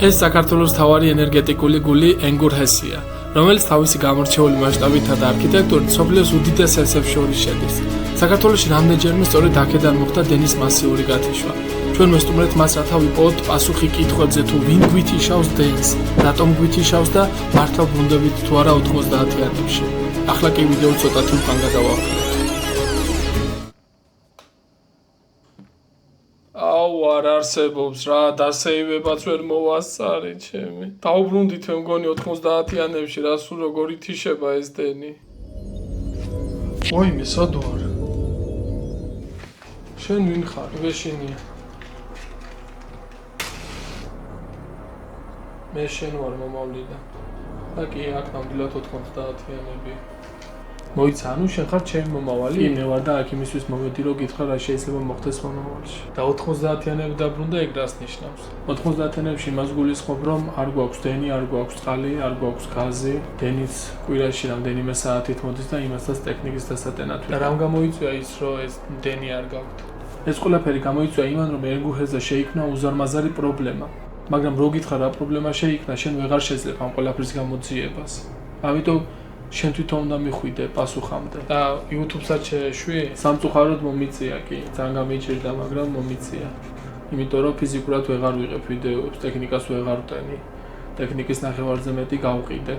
ეს საქართველოს მთავარი ენერგეტიკული გული ენგურ ჰესია, რომელიც თავისი გამორჩეული მასშტაბითა და არქიტექტურით მსოფლიოს უდიდეს ჰესებს შორის შედის. საქართველოში რამდენჯერმე სწორედ აქედან მოხდა დენის მასიური გათიშვა. ჩვენ ვესტუმრეთ მას, რათა ვიპოვოთ პასუხი კითხვებზე თუ ვინ გვითიშავს დენს, რატომ გვითიშავს და მართლა ბრუნდებით თუ არა 90-იანებში. ახლა კი ვიდეო ცოტათი უკან გადავახვიდეთ. აუ არ არსებობს რა, დასეივებაც ვერ მოვასწარი ჩემი. დაუბრუნდით მე მგონი 90-იანებში რა სულ როგორ ითიშება ეს დენი. ოიმე სადო არ. შენ ვინ ხარ? ვეშინია. მე შენ ვარ მომავლიდან. და კი აქ ნამდვილად 90-იანები. მოიცა, ანუ შენ ხარ ჩემი მომავალი? კი, მე ვარ და აქ იმისთვის მოვედი, რომ გითხრა რა შეიძლება მოხდეს მომავალში. და 90-იანები დაბრუნდა ეგ რას ნიშნავს? 90-იანებში იმას გულისხმობ, რომ არ გვაქვს დენი, არ გვაქვს წყალი, არ გვაქვს გაზი, დენიც კვირაში რამდენიმე საათით მოდის და იმასაც ტექნიკის დასატენად. და რამ გამოიწვია ის, რომ ეს დენი არ გაქვთ? ეს ყველაფერი გამოიწვია იმან, რომ ენგურ ჰესზე შეიქმნა უზარმაზარი პრობლემა. მაგრამ რო გითხრა რა პრობლემა შეიქმნა, შენ ვეღარ შეძლებ ამ ყველაფრის გამოძიებას. ამიტომ შენ თვითონ უნდა მიხვიდე პასუხამდე. და YouTube-საც შეეშვი? სამწუხაროდ მომიწია კი, ძალიან გამიჭირდა, მაგრამ მომიწია. იმიტომ რომ ფიზიკურად ვეღარ ვიღებ ვიდეოებს, ტექნიკას ვეღარ ვტენი. ტექნიკის ნახევარზე მეტი გავყიდე.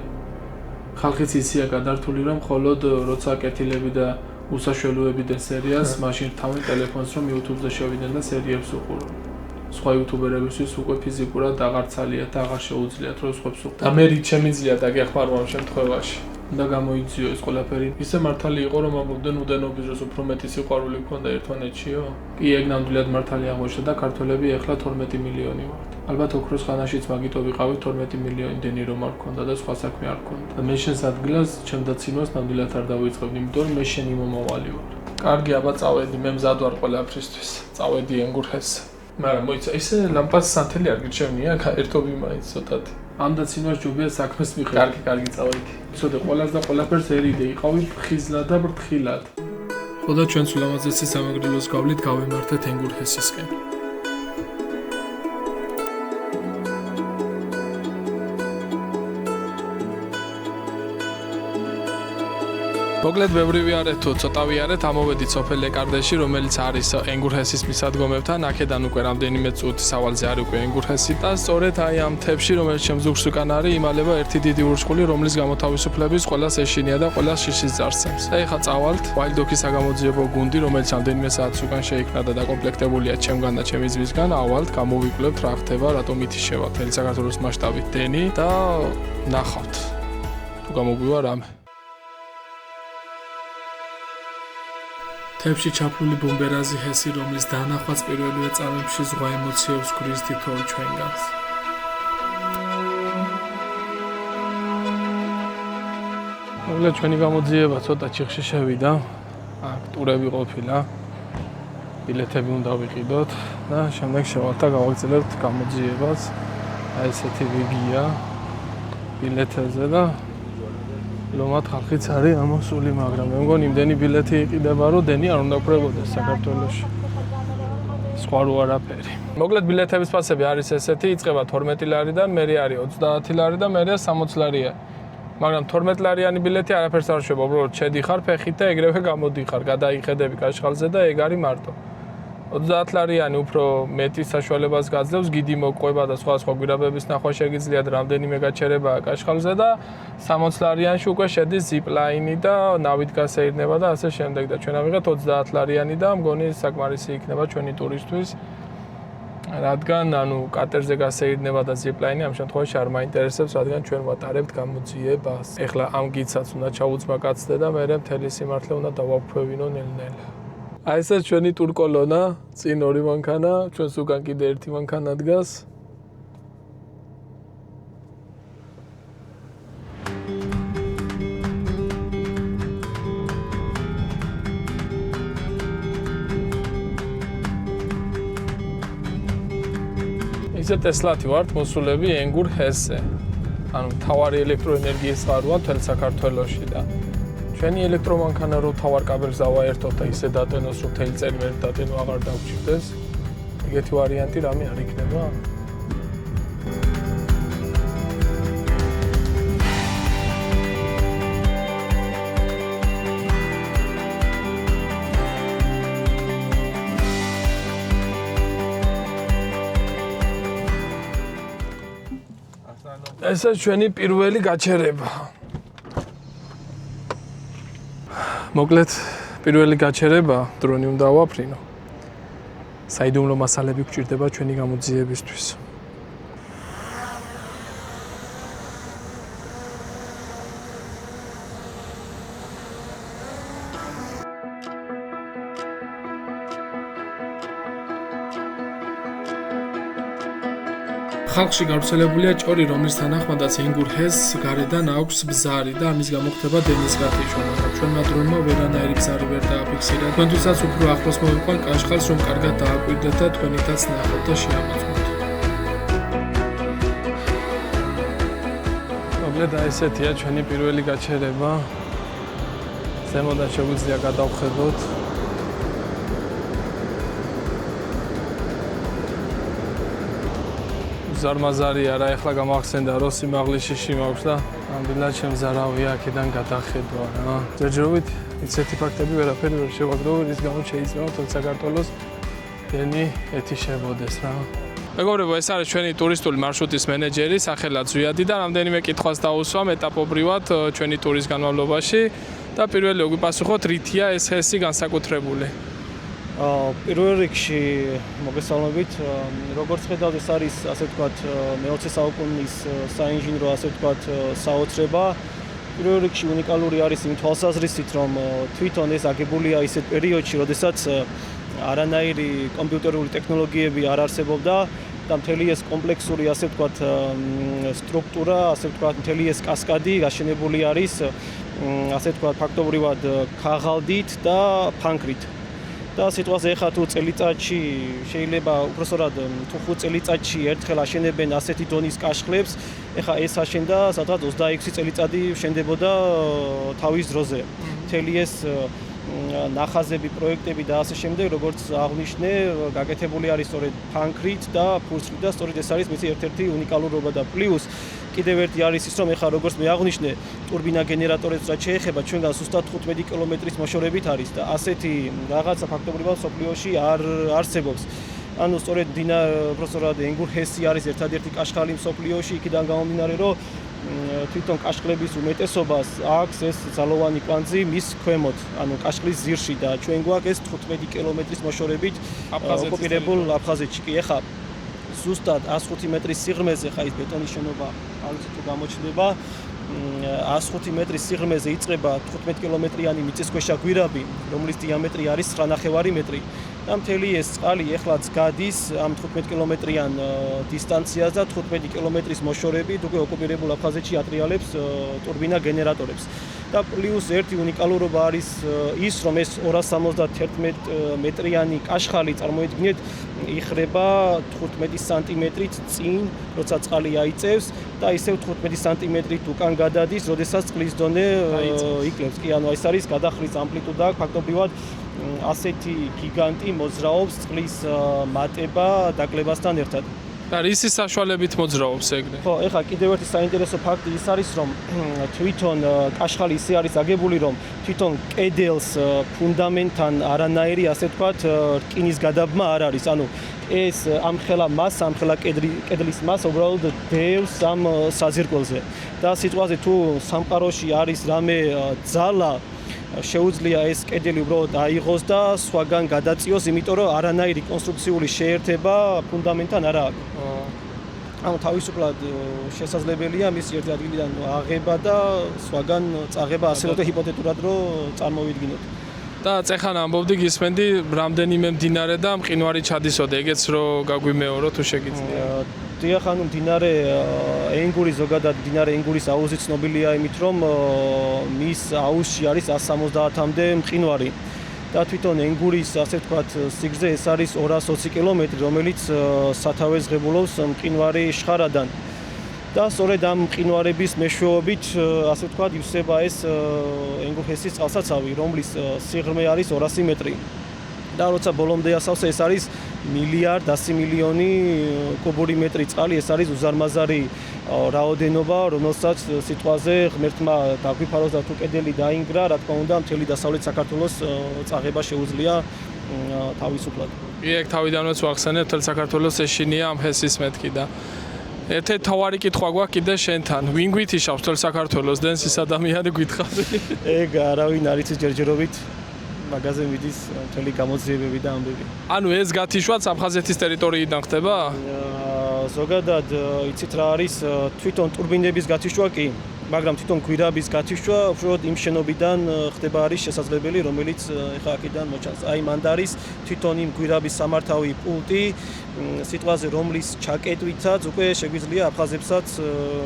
ხალხიც ისია გადართული, რომ მხოლოდ როცა კეთილები და უსაშველოები და სერიას, მაშინ რთავენ ტელეფონს, რომ YouTube-ზე შევიდნენ და სერიებს უყურონ. სხვა იუთუბერებისთვის უკვე ფიზიკურად აღარ ცალიათ და აღარ შეუძლიათ რომ სხვებს უყურონ. და მე რით შემიძლია დაგეხმარო ამ შემთხვევაში? და გამოიწვიო ეს ყველაფერი. ისე მართალი იყო რომ ამბობდნენ უდენობის დროს უფრო მეტი სიყვარული ქონდა ერთმანეთშიო? კი, ეგ ნამდვილად მართალი აღმოჩნდა და ქართველები ეხლა 12 მილიონი ვართ. ალბათ ოქროს ხანაშიც მაგიტო ვიყავით 12 მილიონი დენი რომ არ ქონდა და სხვა საქმე არ ქონდა. და მე შენს ადგილას ჩემდაცინვას ნამდვილად არ დავიწყებდი, იმიტომ რომ მე შენი მომავალი ვარ. კარგი, აბა წავედი, მე მზად ვარ ყველაფრისთვის. წავედი ენგურ ჰესზე. მაგრამ მოიცა, ისე ლამპას სანთელი არ გიჩვენია, ერთობი მაინც ცოტათი. ამ დაცინვას ჯობია საქმეს მიხედავ. კარგი, წავედი. ცოტა ყველას და ყველაფერს ერიდე, იყავით ხიზლად და ბრთხილად. ხო და ჩვენც ულამაზესი სამეგრელოს გავლით გავიმართეთ ენგურ ჰესისკენ. მოკლედ ბევრი ვიარეთ თუ ცოტა ვიარეთ, ამოვედით სოფელ ეკარდეში, რომელიც არის ენგურ ჰესის მისადგომებთან, აქედან უკვე რამდენიმე წუთი სავალზე არის უკვე ენგურ ჰესი და სწორედ აი ამ მთებში, რომელიც ჩემს ზურგს უკან არის, იმალება ერთი დიდი ურჩხული, რომლის გამოთავისუფლების ყველას ეშინია და ყველას შიშის ძარცემს. და ეხლა წავალთ Wild-Dog-ის საგამოძიებო გუნდი, რომელიც რამდენიმე საათს უკან შეიქმნა და დაკომპლექტებულია ჩემგან და ჩემი ძმისგან, ავალთ, გამოვიკვლევთ რა ხდება, რატომ ითიშება მთელი საქართველოს მასშტაბით დენი და ნახავთ. თუ გამოგვივა რამე. თებში ჩაფლული ბომბერაზი ჰესი, რომლის დანახვაც პირველივე წამებში ზღვა ემოციებს გვრის თითოეულ ჩვენგანს. მოკლედ ჩვენი გამოძიება ცოტა ჩიხში შევიდა. აქ ტურები ყოფილა. ბილეთები უნდა ვიყიდოთ და შემდეგ შევალთ და გავაგრძელებთ გამოძიებას. აი ესეთი ვიგია ბილეთებზე და ლომად ხალხიც არის ამოსული, მაგრამ მე მგონი იმდენი ბილეთი იყიდება, რომ დენი არ უნდა ქრებოდეს საქართველოში. სხვა რო არაფერი. მოკლედ ბილეთების ფასები არის ესეთი, იწყება 12 ლარიდან, მერე არის 30 ლარი და მერე 60 ლარია. მაგრამ 12 ლარიანი ბილეთი არაფერს არ შვება, უბრალოდ შედიხარ ფეხით და ეგრევე გამოდიხარ, გადაიხედები კაშხალზე და ეგ არის მარტო. 30 ლარიანი უფრო მეტი საშუალებას გაძლევს, გიდი მოყვება და სხვა გვირაბების ნახვა შეგიძლიათ, რამდენიმე გაჩერება კაშხალზე და 60 ლარიანში უკვე შედის zip-line და ნავით გასეირნება და ასე შემდეგ და ჩვენ ავიღეთ 30 ლარიანი და მგონი საკმარისი იქნება ჩვენი ტურისთვის. რადგან ანუ კატერზე გასეირნება და zip-line ამ შემთხვევაში არ მაინტერესებს, რადგან ჩვენ ვატარებთ გამოძიებას. ეხლა ამ გიცაც უნდა ჩაუწმა კაცდე და მე მთელი სიმართლე უნდა დავაფქვევინო ნელ-ნელა. აი ესე ჩვენი ტურკოლონა, წინ 2 მანქანა, ჩვენს უკან კიდე 1 მანქანა დგას. ისე ტესლათი ვართ მოსულები ენგურ ჰესზე. ანუ მთავარი ელექტროენერგიის წყაროა მთელ საქართველოში და ჩვენი ელექტრომანქანა რო თავარ კაბელს ავაერთოთ და ისე დატენოს, რომ თელი წელი ვერ დატენო აღარ დავჭირდეს. ეგეთი ვარიანტი რამე არ იქნება? ესა ჩვენი პირველი გაჩერება. მოკლედ პირველი გაჩერება დრონი უნდა ავაფრინო. საიდუმლო მასალები გვჭირდება ჩვენი გამოძიებისთვის. ხალხში გავრცელებულია ჭორი, რომლის თანახმადაც ენგურჰეს გარედან აქვს ბზარი და ამის გამო ხდება დენის გათიშვა. ჩვენმა დრონმა ვერანაირი ბზარი ვერ დააფიქსირა. თქვენთვისაც უფრო ახლოს მოვიყვან კაშხალს, რომ კარგად დააკვირდეთ და თქვენითაც ნახოთ და შეამოწმოთ. მოკლედ ესეთია ჩვენი პირველი გაჩერება. ზემოდან შეგვიძლია გადავხედოთ. ზარმაზარი არა, ეხლა გამახსენდა რომ სიმაღლის შიში მაქვს და ნამდვილად შემზარავია აქედან გადახედვა რა. ჯერჯერობით ისეთი ფაქტები ვერაფერი ვერ შევაგდო, რის გამოც შეიძლება თორე საქართველოს დენი ეთიშებოდეს რა. მეგობრებო, ეს არის ჩვენი ტურისტული მარშრუტის მენეჯერი, სახელად ზვიადი და რამდენიმე კითხვას დაუსვამ ეტაპობრივად ჩვენი ტურის განმავლობაში და პირველი გვიპასუხოთ, რითია ეს ჰესი განსაკუთრებული. პირველ რიგში მოგესალმებით, როგორც ხედავთ, ეს არის ასე ვთქვათ მე-20 საუკუნის საინჟინრო ასე ვთქვათ საოცრება. პირველ რიგში უნიკალური არის იმ თვალსაზრისით, რომ თვითონ ეს აგებულია ისეთ პერიოდში, როდესაც არანაირი კომპიუტერული ტექნოლოგიები არ არსებობდა და მთელი ეს კომპლექსური ასე ვთქვათ სტრუქტურა, ასე ვთქვათ მთელი ეს კასკადი გაშენებული არის ასე ვთქვათ ფაქტობრივად ქაღალდით და ფანქრით. და სიტუაცია ეხლა თუ წელიწადში შეიძლება უბრალოდ თუ 5 წელიწადში ერთხელ აშენებენ ასეთი დონის კაშხლებს, ეხლა ეს აშენდა სადღაც 26 წელიწადი შენდებოდა თავის დროზე. მთელი ეს ნახაზები, პროექტები და ასე შემდეგ, როგორც აღნიშნე, გაკეთებული არის სწორედ ფანქრით და ფურცლით და სწორედ ეს არის მისი ერთ-ერთი უნიკალურობა და პლუს კიდევ ერთი არის ის, რომ ეხლა როგორც მე აღნიშნე, ტურბინა გენერატორებს რაც შეეხება, ჩვენგან ზუსტად 15 კილომეტრის მოშორებით არის და ასეთი რაღაცა ფაქტობრივად სოფლიოში არ არსებობს. ანუ სწორედ პროფესორად ენგურჰესი არის ერთადერთი კაშხალი სოფლიოში, იქიდან გამომდინარე, რომ თვითონ კაშხლების უმეტესობას აქვს ეს ძალოვანი კვანძი მის ქვემოთ, ანუ კაშხლის ძირში და ჩვენ გვაქვს ეს 15 კილომეტრის მოშორებით ოკუპირებულ აფხაზეთში. კი ეხლა ზუსტად 105 მეტრის სიღრმეზე ხა ის ბეტონის შენობა ალცი თუ გამოჩნდება 105 მეტრის სიღრმეზე იწყება 15 კილომეტრიანი მიწისქვეშა გვირაბი, რომლის დიამეტრი არის 9.5 მეტრი. და მთელი ეს წყალი ეხლაც გადის ამ 15 კილომეტრიან დისტანციაზე და 15 კილომეტრის მოშორებით უკვე ოკუპირებულ აფხაზეთში ატრიალებს ტურბინა გენერატორებს. და პლუს ერთი უნიკალურობა არის ის, რომ ეს 271 მეტრიანი კაშხალი წარმოიდგინეთ იხრება 15 სანტიმეტრით წინ, როცა წყალი აიწევს და ისევ 15 სანტიმეტრით უკან გადადის, როდესაც წყლის დონე იკლებს. კი, ანუ ეს არის გადახრის ამპლიტუდა, ფაქტობრივად ასეთი გიგანტი მოძრაობს წყლის მატება დაკლებასთან ერთად. და რისი საშუალებით მოძრაობს ეგრე? ხო, ეხლა კიდევ ერთი საინტერესო ფაქტი ის არის, რომ თვითონ კაშხალი ისე არის აგებული, რომ თვითონ კედელს ფუნდამენტთან არანაირი ასე ვთქვათ რკინის გადაბმა არ არის. ანუ ეს ამხელა კედლის მას უბრალოდ დევს ამ საძირკველზე. და სიტუაცია თუ სამყაროში არის რამე ძალა შეუძლია ეს კედელი უბრალოდ აიღოს და სხვაგან გადაწიოს, იმიტომ რომ არანაირი კონსტრუქციული შეერთება ფუნდამენტთან არ აქვს. ანუ თავისუფლად შესაძლებელია მის ერთ ადგილიდან აღება და სხვაგან წაღება, ასე რომ ჰიპოთეტურად რომ წარმოვიდგინოთ. და წეხან ამბობდი გისმენდი რამდენიმე მდინარე და მყინვარი ჩადისოდა, ეგეც რო გაგვიმეორო თუ შეგიძლია. დიახ, ანუ მდინარე ენგური ზოგადად მდინარე ენგურის აუზი ცნობილია იმით, რომ მის აუზში არის 170-მდე მყინვარი. და თვითონ ენგურის ასე ვთქვათ სიგრძე ეს არის 220 კილომეტრი, რომელიც სათავეს ღებულობს მყინვარი შხარადან. და სწორედ ამ მყინვარების მეშვეობით ასე ვთქვათ ივსება ეს ენგურჰესის წყალსაცავი, რომლის სიღრმე არის 200 მეტრი. და როცა ბოლომდე ასავსე ეს არის 1.1 მილიონი კუბური მეტრი წყალი, ეს არის უზარმაზარი რაოდენობა, რომელსაც სიტყვაზე ღმერთმა დაგვიფაროს და თუ კედელი დაინგრა, რა თქმა უნდა, მთელი დასავლეთ საქართველოს წაღება შეუძლია თავისუფლად. იქ თავიდანვე ვახსენებ, მთელ საქართველოს ეშინია ამ ჰესის მეთქი და ერთ-ერთი თავარი კითხვა გვაქვს კიდე შენთან. ვინ გვითიშავს თელ საქართველოს დენსის ადამიანი გითხარი? ეგ არავინ არ იცის ჯერჯერობით მაგაზე მიდის მთელი გამოძიებები და ამბები. ანუ ეს გათიშვაც აფხაზეთის ტერიტორიიდან ხდება? ზოგადად იცით რა არის თვითონ ტურბინების გათიშვა კი, მაგრამ თვითონ გვირაბის გათიშვა უბრალოდ იმ შენობიდან ხდება არის შესაძლებელი, რომელიც ეხა აქედან მოჩანს. აი მანდ არის თვითონ იმ გვირაბის სამართავი პუნქტი, სიტყვაზე რომლის ჩაკეტვითაც უკვე შეგვიძლია აფხაზებსაც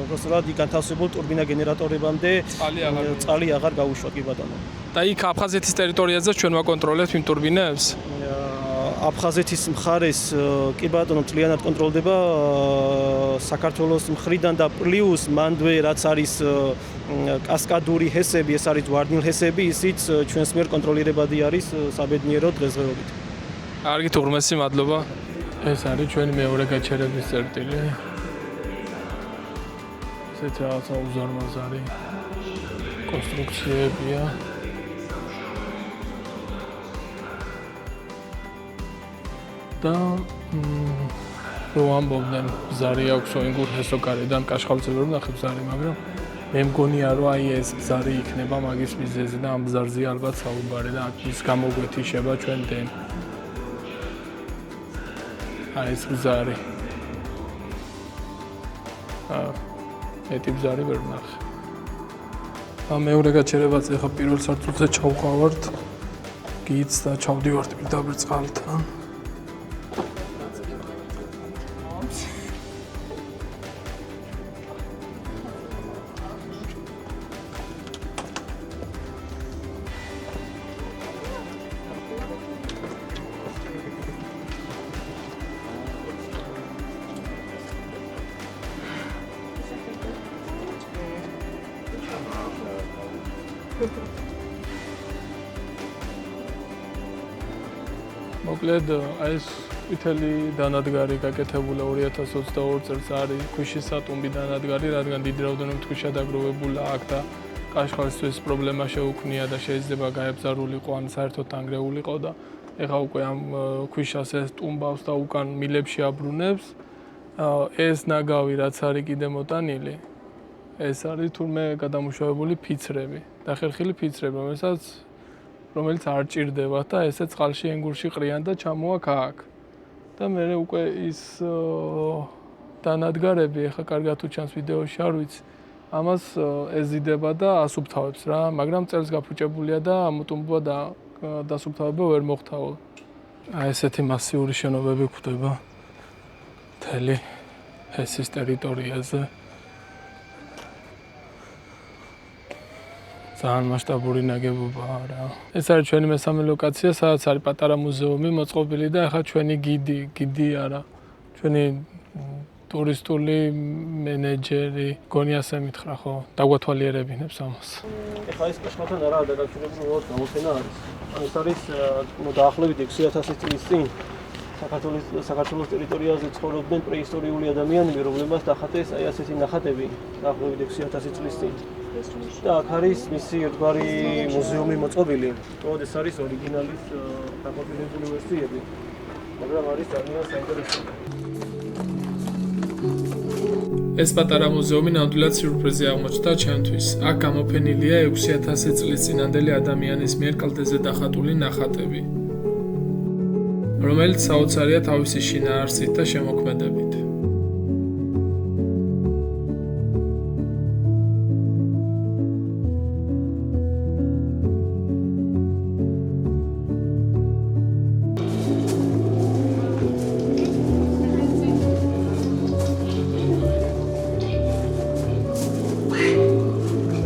უბრალოდ განთავსებულ ტურბინა გენერატორებამდე წყალი აღარ გაუშვათ კი ბატონო. და იქ აფხაზეთის ტერიტორიაზე ჩვენ ვაკონტროლებთ იმ ტურბინებს? აფხაზეთის მხარეს კი ბატონო მთლიანად კონტროლდება საქართველოს მხრიდან და პლუს მანდვე რაც არის კასკადური ჰესები, ეს არის ვარდნილ ჰესები, ისიც ჩვენს მიერ კონტროლირებადი არის საბედნიერო დღესდღეობით. კარგი, თურმესი, მადლობა. ეს არის ჩვენი მეორე გაჩერების წერტილი. ესეც რაღაცა უზარმაზარი კონსტრუქციებია. და რო ამბობდნენ ბზარი აქვს ოინგურ ჰესო გარედან კაშხალწევი რომ ნახე ბზარი, მაგრამ მე მგონია რომ აი ეს ბზარი იქნება მაგის მიზეზი და ამ ბზარზე ალბათ საუბარი და ის გამოგვეთიშება ჩვენთან. აი ეს ბზარი. ეტი ბზარი ვერ ნახე. და მეორე გაჩერებაც ეხა პირველ სართულზე ჩავყავართ. გიც და ჩავდივართ პირდაპირ წყალთან. მოკლედ ეს ყვითელი დანადგარი გაკეთებულა 2022 წელს არის ქვიშის სატუმბი დანადგარი, რადგან დიდი რაოდენობით ქვიშა დაგროვებულა აქ და კაშხალისთვის პრობლემა შეუქმნია და შეიძლება გაებზარულიყო ან საერთოდ დანგრეულიყო და ეხა უკვე ამ ქვიშას ეს ტუმბავს და უკან მილებში აბრუნებს. ეს ნაგავი რაც არის კიდე მოტანილი, ეს არის თურმე გადამუშავებული ფიცრები, დახერხილი ფიცრები, რომელიც არ ჭირდება და ესე წყალში ენგურში ყრიან და ჩამოაქ აქ. და მე უკვე ის დანადგარები, ეხა კარგად თუ ჩანს ვიდეოში, არ ვიცი, ამას ეზიდება და ასუფთავებს რა, მაგრამ წელს გაფუჭებულია და ამოტუმბვა და დასუფთავება ვერ მოხდაო. აი ესეთი მასიური შენობები გვხვდება მთელი ჰესის ტერიტორიაზე. ძალიან მასშტაბური ნაგებობაა რა. ეს არის ჩვენი მესამე ლოკაცია, სადაც არის პატარა მუზეუმი მოწყობილი და ახლა ჩვენი გიდი არა. ჩვენი ტურისტული მენეჯერი, გონი ასე მითხრა ხო, დაგვათვალიერებინებს ამას. ეხლა ეს კაშხალთან არაა დაკავშირებული, უბრალოდ გამოფენა არის. ეს არის დაახლოებით 6000 წლის წინ საქართველოს ტერიტორიაზე ცხოვრობდნენ პრეისტორიული ადამიანები, რომლებმაც დახატეს აი ასეთი ნახატები დაახლოებით 6000 წლის წინ. და აქ არის მისი ერთგვარი მუზეუმი მოწყობილი. თუმცა ეს არის ორიგინალის დაკოპირებული ვერსიები, მაგრამ არის ძალიან საინტერესო. ეს პატარა მუზეუმი ნამდვილად სიურპრიზი აღმოჩნდა ჩემთვის. აქ გამოფენილია 6000 წლის წინანდელი ადამიანის მიერ კლდეზე დახატული ნახატები, რომელიც საოცარია თავისი შინაარსით და შემოქმედებით.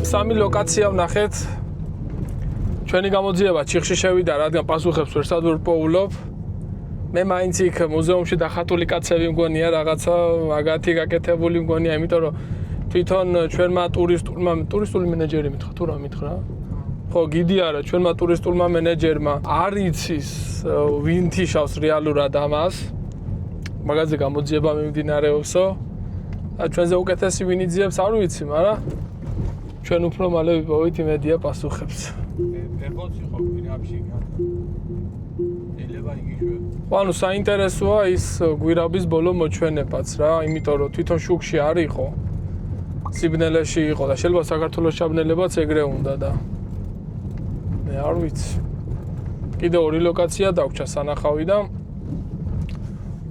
სამი ლოკაცია ვნახეთ. ჩვენი გამოძიება ჩიხში შევიდა, რადგან პასუხებს ვერსად ვერ პოულობ. მე მაინც იქ მუზეუმში დახატული კაცები მგონია, რაღაცა მაგათი გაკეთებული მგონია, იმიტომ რომ თვითონ ჩვენმა ტურისტული მენეჯერი მითხრა, თუ რა მითხრა? ხო, გიდი არა, ჩვენმა ტურისტულმა მენეჯერმა არ იცის ვინ თიშავს რეალურად ამას. მაგაზე გამოძიება მიმდინარეობსო. ჩვენზე უკეთესი ვინ იძიებს, არ ვიცი, მაგრამ ჩვენ უფრო მალე ვიპოვით იმედია პასუხებს. ერგოც იყო პირამში. შეიძლება იგიშვე. ანუ საინტერესოა ის გვირაბის ბოლო მოჩვენებაც რა, იმიტომ რომ თვითონ შუქში არ იყო. სიბნელეში იყო და შეიძლება საქართველოს ჩაბნელებაც ეგრე უნდა და მე არ ვიცი. კიდე ორი ლოკაცია დაგვჭა სანახავი და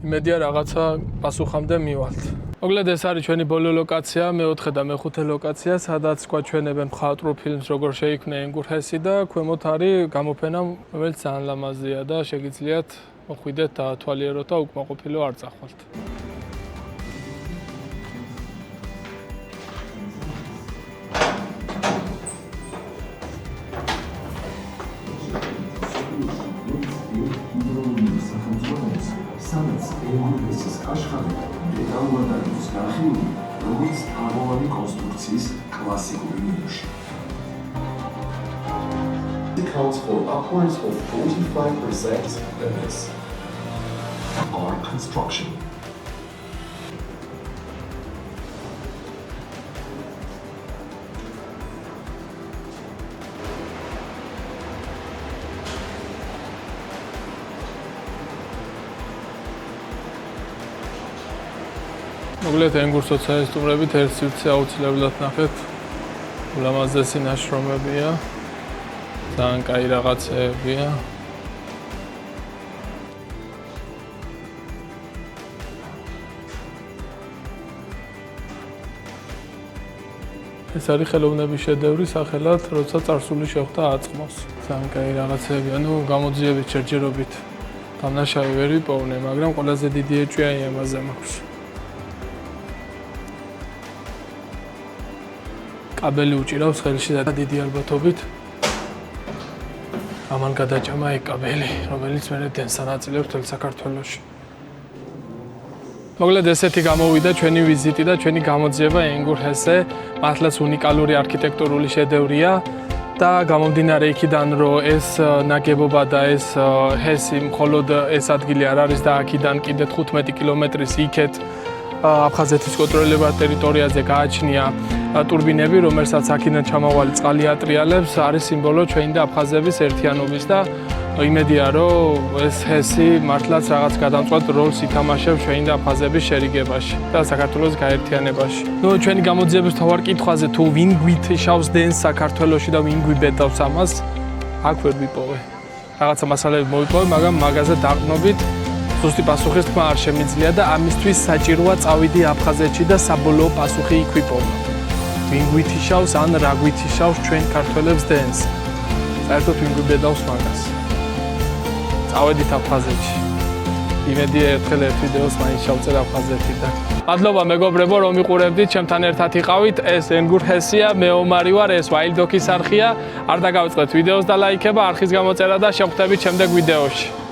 იმედია რაღაცა პასუხამდე მივალთ. მოკლედ ეს არის ჩვენი ბოლო ლოკაცია, მეოთხე და მეხუთე ლოკაცია, სადაც გვაჩვენებენ მხატვრულ ფილმს როგორ შეიქმნა ენგურჰესი და ქვემოთ არის გამოფენა, რომელიც ძალიან ლამაზია და შეგიძლიათ მოხვიდეთ და ათვალიეროთ და უკმაყოფილო არ წახვალთ. სადაც ენგურჰესის კაშხალი დეტალურად არის განხილული, როგორც თაღოვანი კონსტრუქციის კლასიკური ნიმუში. It accounts for upwards of 45% of this art construction. მოკლედ ენგურს საესტუმრებით ერთ სივრცე აუცილებლად ნახეთ. ულამაზესი ნაშრომებია. ძალიან კაი რაღაცეებია. ეს არის ხელოვნების შედევრი სახელად, როცა წარსული შეხვდა აწმოს. ძალიან კაი რაღაცეებია. ნუ გამოძიებით ჯერჯერობით დამნაშავე ვერ ვიპოვნე, მაგრამ ყველაზე დიდი ეჭვია იმაზე მაქვს. კაბელი უჭირავს ხელში და დიდი ალბათობით ამან გადაჭამა ეგ კაბელი, რომელიც მერე დენს ანაწილებს მთელ საქართველოში. მოკლედ ესეთი გამოვიდა ჩვენი ვიზიტი და ჩვენი გამოძიება ენგურჰესზე, მართლაც უნიკალური არქიტექტურული შედევრია და გამომდინარე იქიდან, რომ ეს ნაგებობა და ეს ჰესი მხოლოდ ეს ადგილი არ არის და აქედან კიდე 15 კილომეტრის იქეთ აფხაზეთის კონტროლირებად ტერიტორიაზე გააჩნია ტურბინები, რომელსაც აქედან ჩამავალი წყალი ატრიალებს, არის სიმბოლო ჩვენი და აფხაზების ერთიანობის და იმედია, რომ ეს ჰესი მართლაც რაღაც გადამწყვეტ როლს ითამაშებს ჩვენი და აფხაზების შერიგებაში და საქართველოს გაერთიანებაში. ნუ ჩვენი გამოძიების მთავარ კითხვაზე თუ ვინ გვითიშავს დენს საქართველოში და ვინ გვიბედავს ამას, აქ ვერ ვიპოვე. რაღაცა მასალები მოვიპოვე, მაგრამ მაგაზე დაყრდნობით ზუსტი პასუხის თქმა არ შემიძლია და ამისთვის საჭიროა წავიდი აფხაზეთში და საბოლოო პასუხი იქ ვიპოვო. ვინ გვითიშავს ან რა გვითიშავს ჩვენ ქართველებს დენს. საერთოდ ვინ გვიბედავს მაგას. წავედით აფხაზეთში. იმედია ერთხელ ერთ ვიდეოს მაინც შევწერ აფხაზეთიდან. მადლობა მეგობრებო რომ მიყურებდით, ჩემთან ერთად იყავით. ეს ენგურჰესია, მე ომარი ვარ, ეს Wild Dogs არხია. არ დაგავიწყდეთ ვიდეოს და ლაიქება, არხის გამოწერა და შევხვდებით შემდეგ ვიდეოში.